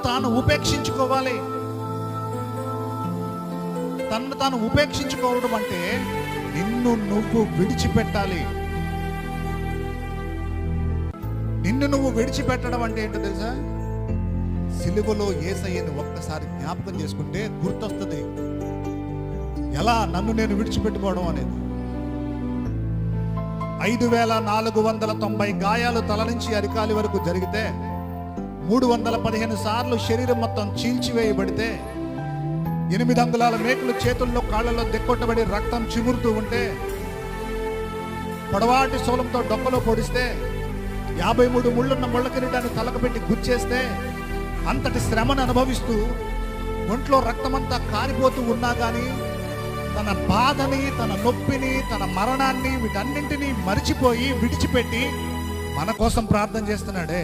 తాను ఉపేక్షించుకోవాలి. తన్ను తాను ఉపేక్షించుకోవడం అంటే నిన్ను నువ్వు విడిచిపెట్టాలి. నిన్ను నువ్వు విడిచిపెట్టడం అంటే ఏంటో తెలుసా? సిలువలో యేసయ్యను ఒక్కసారి జ్ఞాపకం చేసుకుంటే గుర్తొస్తుంది ఎలా నన్ను నేను విడిచిపెట్టుకోవడం అనేది. 5490 గాయాలు తల నుంచి అరికాలి వరకు జరిగితే 315 సార్లు శరీరం మొత్తం చీల్చివేయబడితే 8 అంగుళాల మేకులు చేతుల్లో కాళ్ళలో దెక్కొట్టబడి రక్తం చిమురుతూ ఉంటే పొడవాటి శూలంతో డొక్కలో పొడిస్తే 53 ముళ్ళున్న ముళ్ళ కిరీటాన్ని తలకు పెట్టి గుచ్చేస్తే అంతటి శ్రమను అనుభవిస్తూ ఒంట్లో రక్తమంతా కారిపోతూ ఉన్నా కానీ తన బాధని, తన నొప్పిని, తన మరణాన్ని వీటన్నింటినీ మరిచిపోయి విడిచిపెట్టి మన కోసం ప్రార్థన చేస్తున్నాడే.